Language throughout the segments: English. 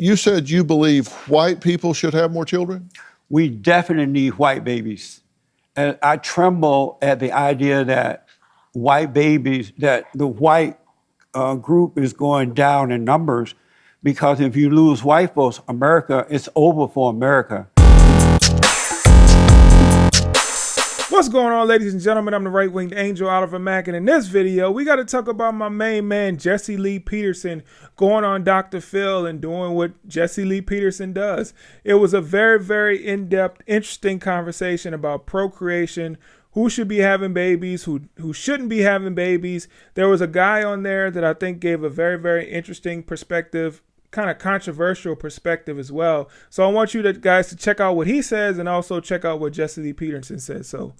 You said you believe white people should have more children? We definitely need white babies. And I tremble at the idea that the white group is going down in numbers, because if you lose white folks, it's over for America. What's going on, ladies and gentlemen? I'm the right-winged angel, Oliver Mack, and in this video, we got to talk about my main man, Jesse Lee Peterson, going on Dr. Phil and doing what Jesse Lee Peterson does. It was a very, very in-depth, interesting conversation about procreation, who should be having babies, who shouldn't be having babies. There was a guy on there that I think gave a very, very interesting perspective, kind of controversial perspective as well. So I want you guys to check out what he says and also check out what Jesse Lee Peterson says. So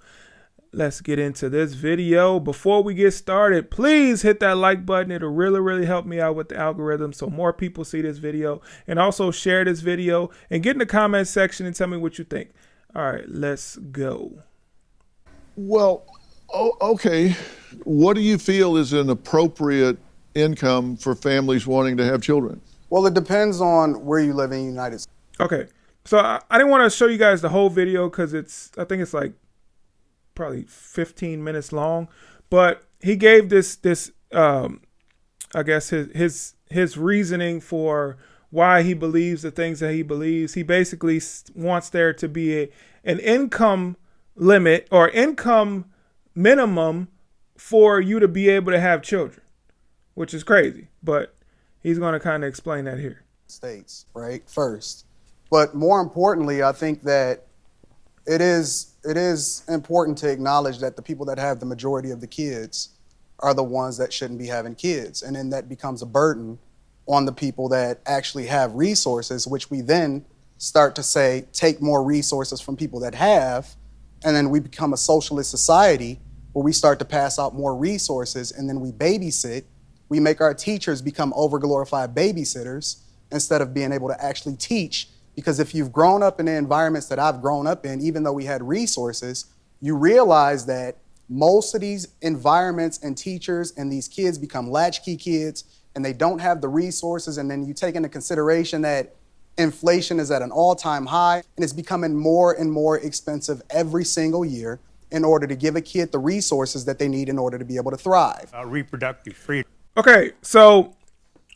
let's get into this video. Before we get started, please hit that like button. It'll really, really help me out with the algorithm so more people see this video. And also share this video and get in the comment section and tell me what you think. All right, let's go. Well, okay. What do you feel is an appropriate income for families wanting to have children? Well, it depends on where you live in the United States. Okay, so I didn't want to show you guys the whole video because I think it's like probably 15 minutes long. But he gave this I guess his reasoning for why he believes the things that he believes. He basically wants there to be an income limit or income minimum for you to be able to have children, which is crazy, but he's going to kind of explain that here. States, right, first. But more importantly, I think that it is important to acknowledge that the people that have the majority of the kids are the ones that shouldn't be having kids. And then that becomes a burden on the people that actually have resources, which we then start to say, take more resources from people that have, and then we become a socialist society where we start to pass out more resources, and then we babysit. We make our teachers become overglorified babysitters instead of being able to actually teach. Because if you've grown up in the environments that I've grown up in, even though we had resources, you realize that most of these environments and teachers and these kids become latchkey kids and they don't have the resources. And then you take into consideration that inflation is at an all-time high and it's becoming more and more expensive every single year in order to give a kid the resources that they need in order to be able to thrive. Reproductive freedom. Okay, so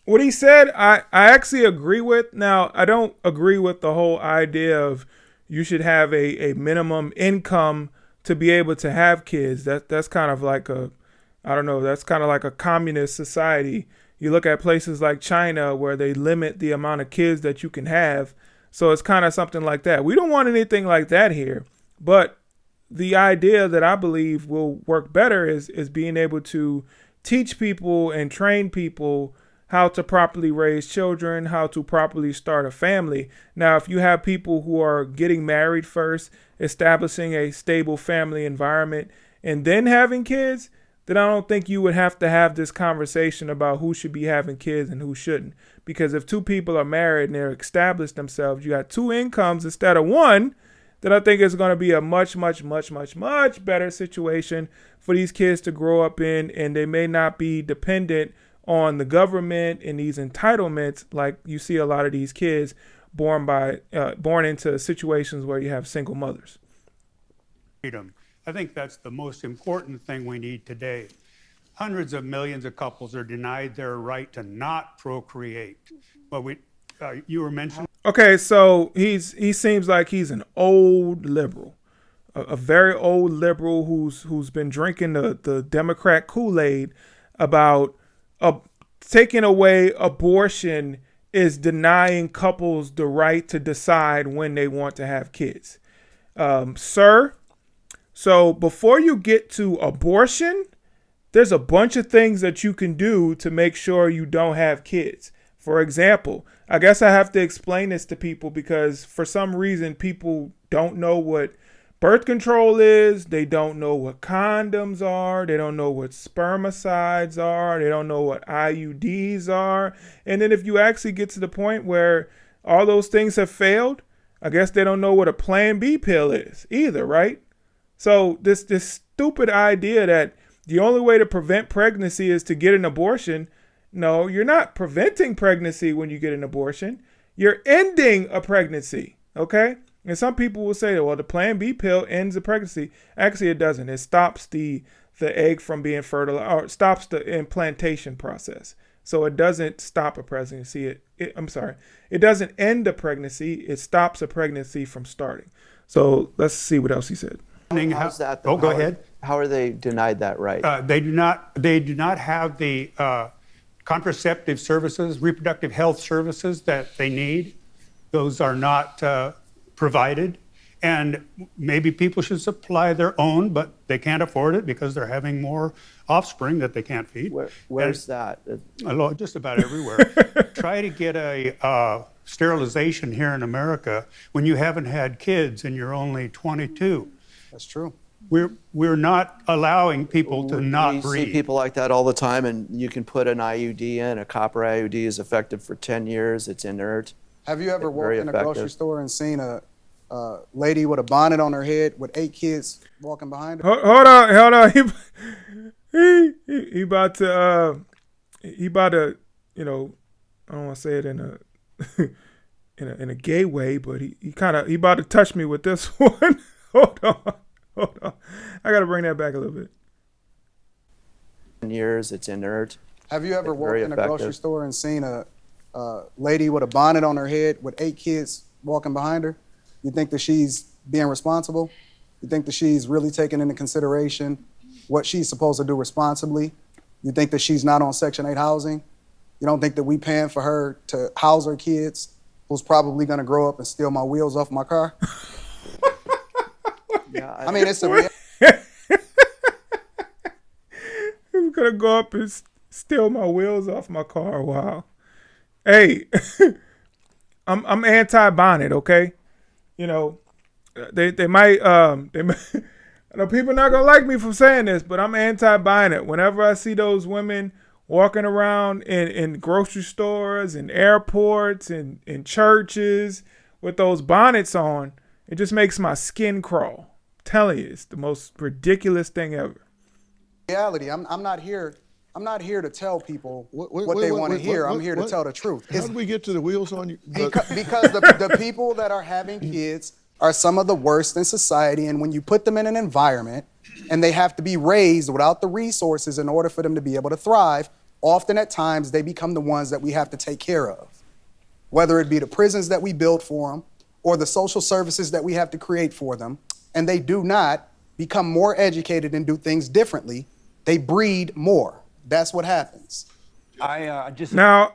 what he said, I actually agree with. Now, I don't agree with the whole idea of you should have a minimum income to be able to have kids. That's kind of like that's kind of like a communist society. You look at places like China where they limit the amount of kids that you can have. So it's kind of something like that. We don't want anything like that here. But the idea that I believe will work better is being able to teach people and train people how to properly raise children, how to properly start a family. Now, if you have people who are getting married first, establishing a stable family environment, and then having kids, then I don't think you would have to have this conversation about who should be having kids and who shouldn't. Because if two people are married and they're established themselves, you got two incomes instead of one, then I think it's going to be a much, much, much, much, much better situation for these kids to grow up in, and they may not be dependent on the government and these entitlements like you see a lot of these kids born into situations where you have single mothers. Freedom. I think that's the most important thing we need today. Hundreds of millions of couples are denied their right to not procreate. But you were mentioning. Okay, so he seems like he's an old liberal, a very old liberal who's been drinking the Democrat Kool-Aid about taking away abortion is denying couples the right to decide when they want to have kids. Sir, so before you get to abortion, there's a bunch of things that you can do to make sure you don't have kids. For example, I guess I have to explain this to people because for some reason people don't know what birth control is. They don't know what condoms are. They don't know what spermicides are. They don't know what IUDs are. And then if you actually get to the point where all those things have failed, I guess they don't know what a Plan B pill is either, right? So this stupid idea that the only way to prevent pregnancy is to get an abortion. No, you're not preventing pregnancy when you get an abortion. You're ending a pregnancy, okay? And some people will say, well, the Plan B pill ends the pregnancy. Actually, it doesn't. It stops the egg from being fertilized, or stops the implantation process. So it doesn't stop a pregnancy. It doesn't end a pregnancy. It stops a pregnancy from starting. So let's see what else he said. How's that, though? Oh, go ahead. How are they denied that right? They do not have the contraceptive services, reproductive health services that they need. Those are not provided. And maybe people should supply their own, but they can't afford it because they're having more offspring that they can't feed. Where's that? Just about everywhere. Try to get a sterilization here in America when you haven't had kids and you're only 22. That's true. We're not allowing people to not You breed. see people like that all the time, and you can put an IUD in. A copper IUD is effective for 10 years. It's inert. Have you ever walked Very in a grocery effective. store and seen a lady with a bonnet on her head with 8 kids walking behind her? Hold on. He about to, you know, I don't want to say it in a in a gay way, but he about to touch me with this one. Hold on. I got to bring that back a little bit. 10 years. It's inert. Have you ever It's walked very in a grocery effective. store and seen a lady with a bonnet on her head with 8 kids walking behind her? You think that she's being responsible? You think that she's really taking into consideration what she's supposed to do responsibly? You think that she's not on Section 8 housing? You don't think that we paying for her to house her kids, who's probably going to grow up and steal my wheels off my car? Yeah, I mean, it's a He's gonna go up and steal my wheels off my car. Wow. Hey, I'm anti-bonnet. Okay, you know, they might I know people are not gonna like me for saying this, but I'm anti-bonnet. Whenever I see those women walking around in grocery stores and airports and in churches with those bonnets on, it just makes my skin crawl. I'm telling you, it's the most ridiculous thing ever. reality. I'm not here to tell people Wait, what they want to wait, hear. I'm what- here to what- tell the truth. How did we get to the wheels on you? Because the people that are having kids are some of the worst in society, and when you put them in an environment and they have to be raised without the resources in order for them to be able to thrive, often at times they become the ones that we have to take care of. Whether it be the prisons that we build for them or the social services that we have to create for them, and they do not become more educated and do things differently, they breed more. That's what happens. I just Now,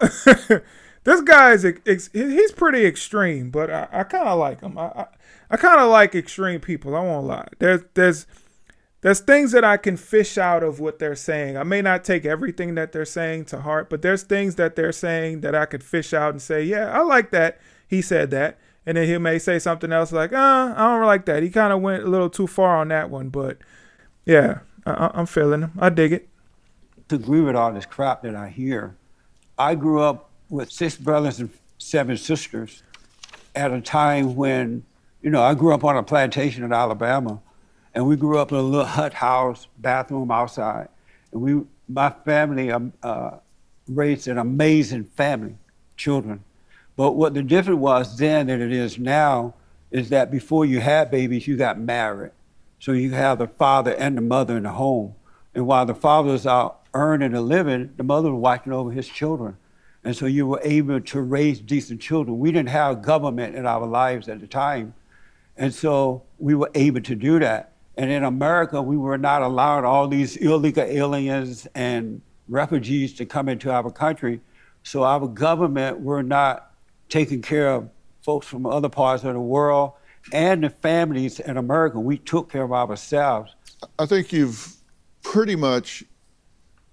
this guy he's pretty extreme, but I kind of like him. I kind of like extreme people. I won't lie. There's things that I can fish out of what they're saying. I may not take everything that they're saying to heart, but there's things that they're saying that I could fish out and say, yeah, I like that. He said that. And then he may say something else like, I don't like that. He kind of went a little too far on that one. But yeah, I'm feeling him. I dig it. to agree with all this crap that I hear. I grew up with 6 brothers and 7 sisters at a time when, I grew up on a plantation in Alabama, and we grew up in a little hut house, bathroom outside. And my family raised an amazing family, children. But what the difference was then than it is now is that before you had babies, you got married. So you have the father and the mother in the home. And while the father was out earning a living, the mother was watching over his children. And so you were able to raise decent children. We didn't have government in our lives at the time. And so we were able to do that. And in America, we were not allowed all these illegal aliens and refugees to come into our country. So our government were not taking care of folks from other parts of the world and the families in America. We took care of ourselves. I think you've pretty much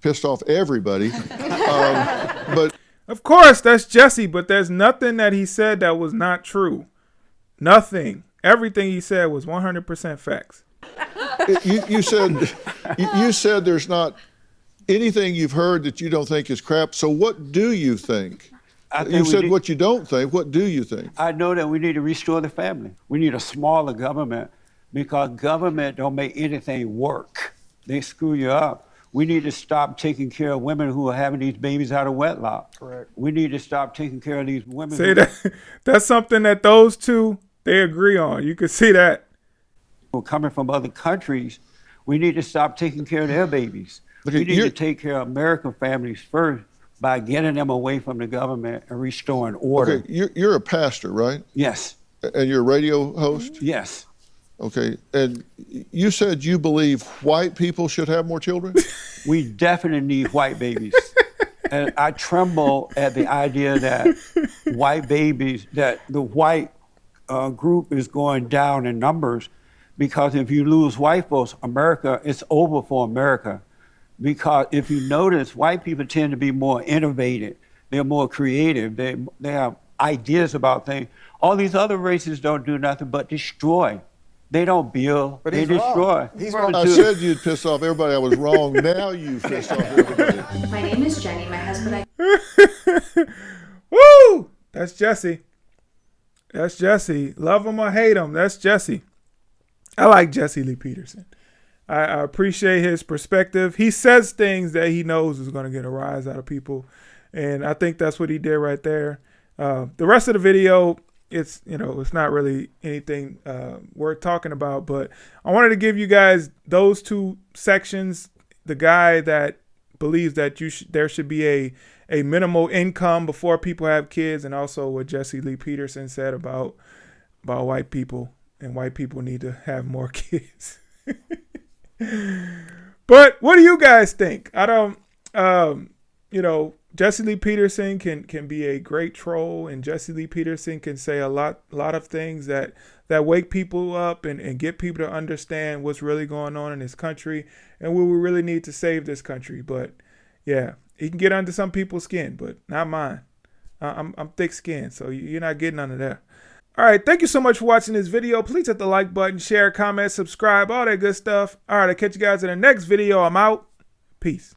pissed off everybody. But Of course, that's Jesse, but there's nothing that he said that was not true. Nothing. Everything he said was 100% facts. you said there's not anything you've heard that you don't think is crap. So what do you think? I think You we said need- what you don't think. What do you think? I know that we need to restore the family. We need a smaller government because government don't make anything work. They screw you up. We need to stop taking care of women who are having these babies out of wedlock. Correct. We need to stop taking care of these women. See that's something that those two they agree on. You can see that. Who are coming from other countries. We need to stop taking care of their babies. Okay, We need to take care of American families first by getting them away from the government and restoring order. Okay, you're a pastor, right? Yes, And you're a radio host? yes. Okay, and you said you believe white people should have more children? We definitely need white babies. And I tremble at the idea that white babies, that the white group is going down in numbers, because if you lose white folks, America, it's over for America. Because if you notice, white people tend to be more innovative. They're more creative. They have ideas about things. All these other races don't do nothing but destroy. They don't build, But they he's wrong. destroy. He's wrong. I said you'd piss off everybody. I was wrong. Now you've pissed off everybody. My name is Jenny. My husband, Woo! That's Jesse. That's Jesse. Love him or hate him. That's Jesse. I like Jesse Lee Peterson. I appreciate his perspective. He says things that he knows is going to get a rise out of people. And I think that's what he did right there. The rest of the video, it's not really anything worth talking about, but I wanted to give you guys those two sections. The guy that believes that there should be a minimal income before people have kids, and also what Jesse Lee Peterson said about white people, and white people need to have more kids. But what do you guys think? I don't, Jesse Lee Peterson can be a great troll, and Jesse Lee Peterson can say a lot of things that wake people up and get people to understand what's really going on in this country and what we really need to save this country. But yeah, he can get under some people's skin, but not mine. I'm thick skinned, so you're not getting under there. All right, thank you so much for watching this video. Please hit the like button, share, comment, subscribe, all that good stuff. All right, I'll catch you guys in the next video. I'm out. Peace.